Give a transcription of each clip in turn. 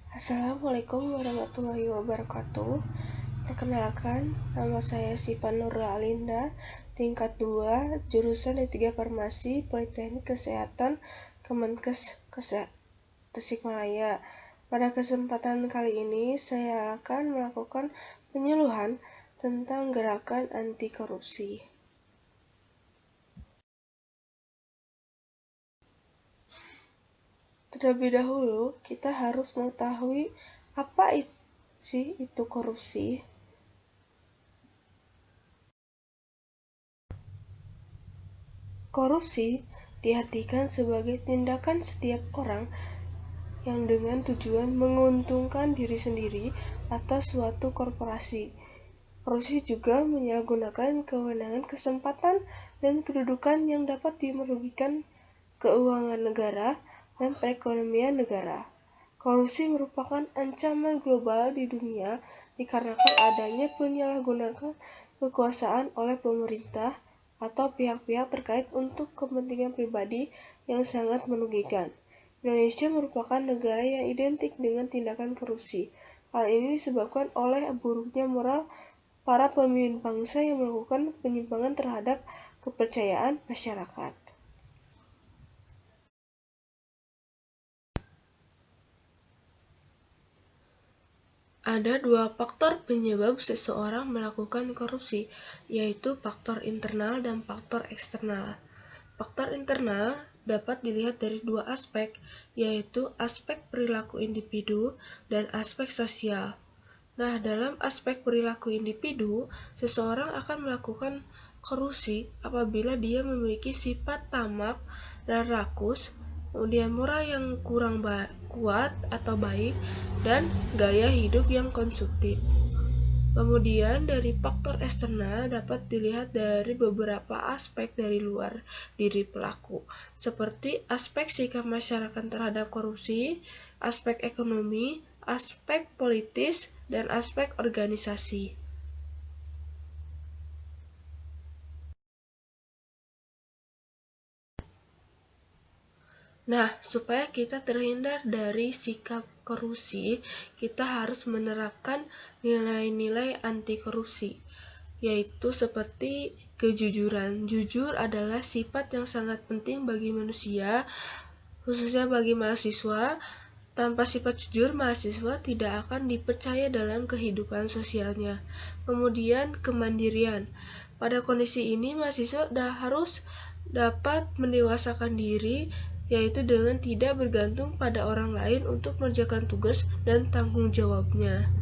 Assalamualaikum warahmatullahi wabarakatuh. Perkenalkan, nama saya Sipa Nurul Alinda, tingkat 2, jurusan D3 Farmasi, Politeknik Kesehatan, Kemenkes Tasikmalaya. Pada kesempatan kali ini, saya akan melakukan penyuluhan tentang gerakan anti korupsi. Terlebih dahulu, kita harus mengetahui apa sih itu korupsi. Korupsi diartikan sebagai tindakan setiap orang yang dengan tujuan menguntungkan diri sendiri atau suatu korporasi. Korupsi juga menyalahgunakan kewenangan, kesempatan, dan kedudukan yang dapat merugikan keuangan negara dan perekonomian negara. Korupsi merupakan ancaman global di dunia dikarenakan adanya penyalahgunaan kekuasaan oleh pemerintah atau pihak-pihak terkait untuk kepentingan pribadi yang sangat merugikan. Indonesia merupakan negara yang identik dengan tindakan korupsi. Hal ini disebabkan oleh buruknya moral para pemimpin bangsa yang melakukan penyimpangan terhadap kepercayaan masyarakat. Ada dua faktor penyebab seseorang melakukan korupsi, yaitu faktor internal dan faktor eksternal. Faktor internal dapat dilihat dari dua aspek, yaitu aspek perilaku individu dan aspek sosial. Nah, dalam aspek perilaku individu, seseorang akan melakukan korupsi apabila dia memiliki sifat tamak dan rakus, kemudian moral yang kurang kuat atau baik, dan gaya hidup yang konsumtif. Kemudian dari faktor eksternal dapat dilihat dari beberapa aspek dari luar diri pelaku, seperti aspek sikap masyarakat terhadap korupsi, aspek ekonomi, aspek politis, dan aspek organisasi. Nah, supaya kita terhindar dari sikap korupsi, kita harus menerapkan nilai-nilai anti korupsi, yaitu seperti kejujuran. Jujur adalah sifat yang sangat penting bagi manusia, khususnya bagi mahasiswa. Tanpa sifat jujur, mahasiswa tidak akan dipercaya dalam kehidupan sosialnya. Kemudian kemandirian. Pada kondisi ini, mahasiswa harus dapat mendewasakan diri, yaitu dengan tidak bergantung pada orang lain untuk mengerjakan tugas dan tanggung jawabnya.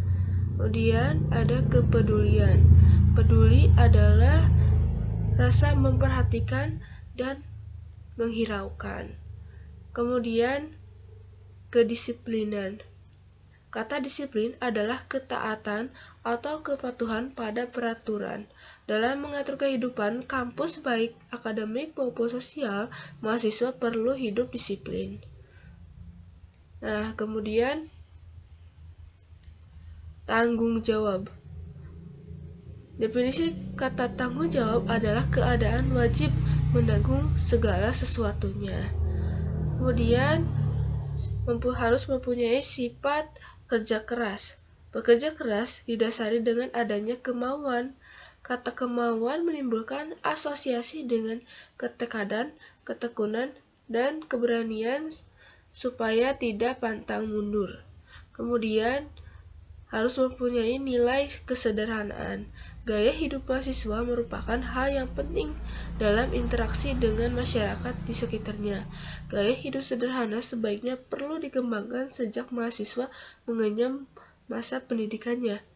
Kemudian ada kepedulian. Peduli adalah rasa memperhatikan dan menghiraukan. Kemudian kedisiplinan. Kata disiplin adalah ketaatan atau kepatuhan pada peraturan. Dalam mengatur kehidupan kampus baik akademik maupun sosial, mahasiswa perlu hidup disiplin. Nah, kemudian tanggung jawab. Definisi kata tanggung jawab adalah keadaan wajib menanggung segala sesuatunya. Kemudian harus mempunyai sifat kerja keras. Bekerja keras didasari dengan adanya kemauan. Kata kemauan menimbulkan asosiasi dengan ketekadaan, ketekunan, dan keberanian supaya tidak pantang mundur. Kemudian harus mempunyai nilai kesederhanaan. Gaya hidup mahasiswa merupakan hal yang penting dalam interaksi dengan masyarakat di sekitarnya. Gaya hidup sederhana sebaiknya perlu dikembangkan sejak mahasiswa mengenyam masa pendidikannya.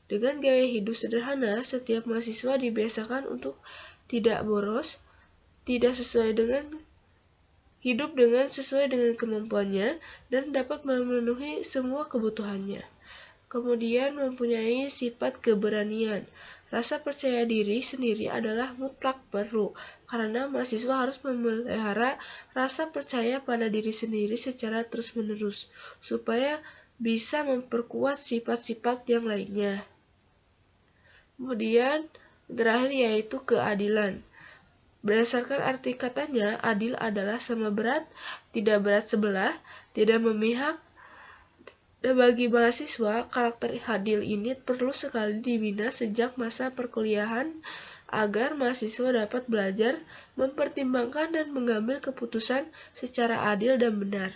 Dengan gaya hidup sederhana, setiap mahasiswa dibiasakan untuk tidak boros, tidak sesuai dengan hidup dengan sesuai dengan kemampuannya, dan dapat memenuhi semua kebutuhannya. Kemudian mempunyai sifat keberanian. Rasa percaya diri sendiri adalah mutlak perlu, karena mahasiswa harus memelihara rasa percaya pada diri sendiri secara terus-menerus, supaya bisa memperkuat sifat-sifat yang lainnya. Kemudian terakhir yaitu keadilan. Berdasarkan arti katanya, adil adalah sama berat, tidak berat sebelah, tidak memihak, Dan bagi mahasiswa, karakter adil ini perlu sekali dibina sejak masa perkuliahan agar mahasiswa dapat belajar, mempertimbangkan dan mengambil keputusan secara adil dan benar.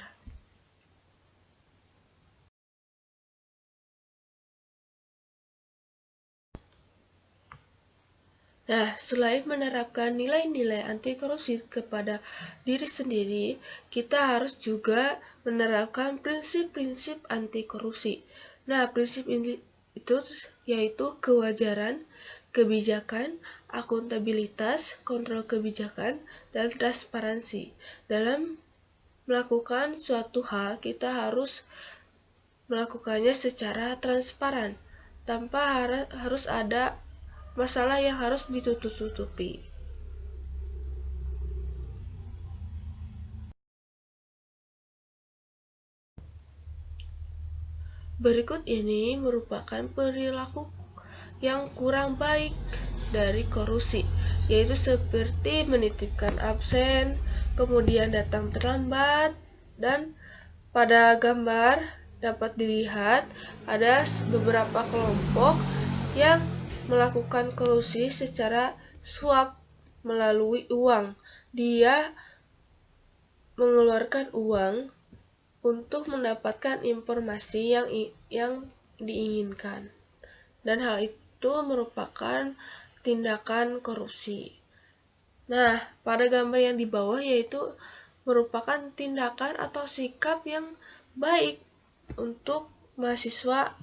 Nah, selain menerapkan nilai-nilai anti korupsi kepada diri sendiri, kita harus juga menerapkan prinsip-prinsip anti korupsi. Nah, prinsip ini itu yaitu kewajaran, kebijakan, akuntabilitas, kontrol kebijakan, dan transparansi. Dalam melakukan suatu hal, kita harus melakukannya secara transparan, tanpa harus ada masalah yang harus ditutup-tutupi. Berikut ini merupakan perilaku yang kurang baik dari korupsi, yaitu seperti menitipkan absen, kemudian datang terlambat, dan pada gambar dapat dilihat ada beberapa kelompok yang melakukan korupsi secara suap melalui uang. Dia mengeluarkan uang untuk mendapatkan informasi yang diinginkan. Dan hal itu merupakan tindakan korupsi. Nah, pada gambar yang di bawah yaitu merupakan tindakan atau sikap yang baik untuk mahasiswa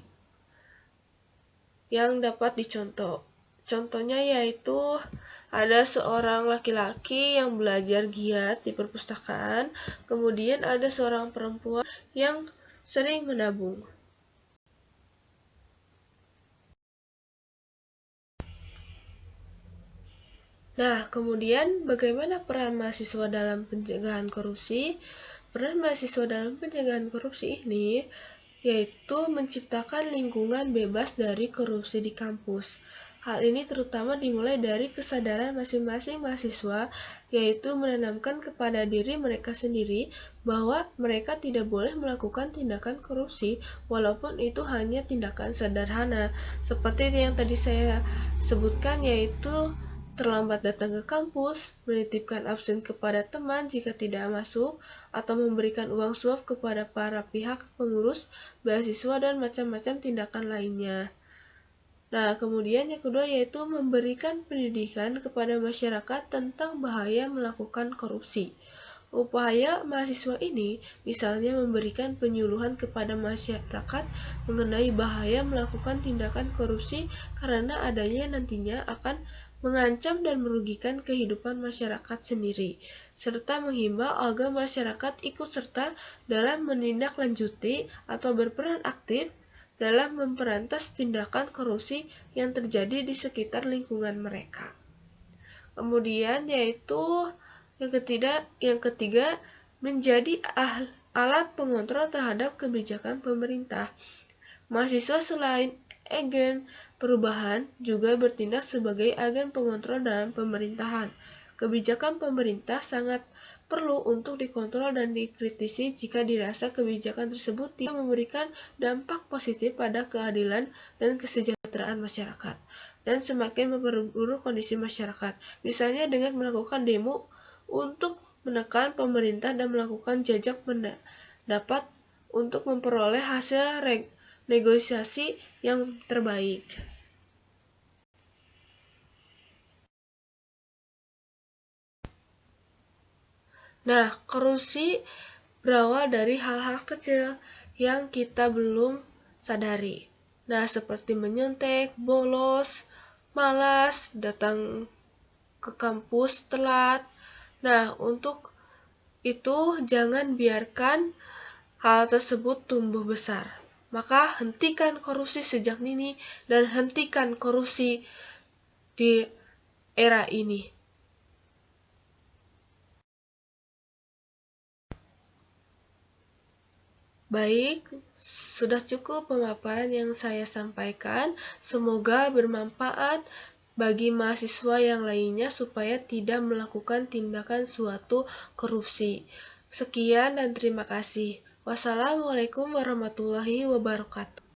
yang dapat dicontoh. Contohnya yaitu ada seorang laki-laki yang belajar giat di perpustakaan, kemudian ada seorang perempuan yang sering menabung. Nah, kemudian bagaimana peran mahasiswa dalam pencegahan korupsi? Peran mahasiswa dalam pencegahan korupsi ini yaitu menciptakan lingkungan bebas dari korupsi di kampus. Hal ini terutama dimulai dari kesadaran masing-masing mahasiswa, yaitu menanamkan kepada diri mereka sendiri bahwa mereka tidak boleh melakukan tindakan korupsi, walaupun itu hanya tindakan sederhana, seperti yang tadi saya sebutkan, yaitu terlambat datang ke kampus, menitipkan absen kepada teman jika tidak masuk, atau memberikan uang suap kepada para pihak pengurus beasiswa dan macam-macam tindakan lainnya. Nah, kemudian yang kedua yaitu memberikan pendidikan kepada masyarakat tentang bahaya melakukan korupsi. Upaya mahasiswa ini misalnya memberikan penyuluhan kepada masyarakat mengenai bahaya melakukan tindakan korupsi karena adanya nantinya akan mengancam dan merugikan kehidupan masyarakat sendiri, serta menghimbau agar masyarakat ikut serta dalam menindaklanjuti atau berperan aktif dalam memberantas tindakan korupsi yang terjadi di sekitar lingkungan mereka. Kemudian yaitu yang ketiga menjadi alat pengontrol terhadap kebijakan pemerintah. Mahasiswa selain agen perubahan juga bertindak sebagai agen pengontrol dalam pemerintahan. Kebijakan pemerintah sangat perlu untuk dikontrol dan dikritisi jika dirasa kebijakan tersebut tidak memberikan dampak positif pada keadilan dan kesejahteraan masyarakat dan semakin memperburuk kondisi masyarakat. Misalnya dengan melakukan demo untuk menekan pemerintah dan melakukan jajak pendapat untuk memperoleh hasil negosiasi yang terbaik. Nah, korupsi berawal dari hal-hal kecil yang kita belum sadari. Nah, seperti menyontek, bolos, malas, datang ke kampus telat. Nah, untuk itu jangan biarkan hal tersebut tumbuh besar. Maka hentikan korupsi sejak dini dan hentikan korupsi di era ini. Baik, sudah cukup pemaparan yang saya sampaikan. Semoga bermanfaat bagi mahasiswa yang lainnya supaya tidak melakukan tindakan suatu korupsi. Sekian dan terima kasih. Wassalamualaikum warahmatullahi wabarakatuh.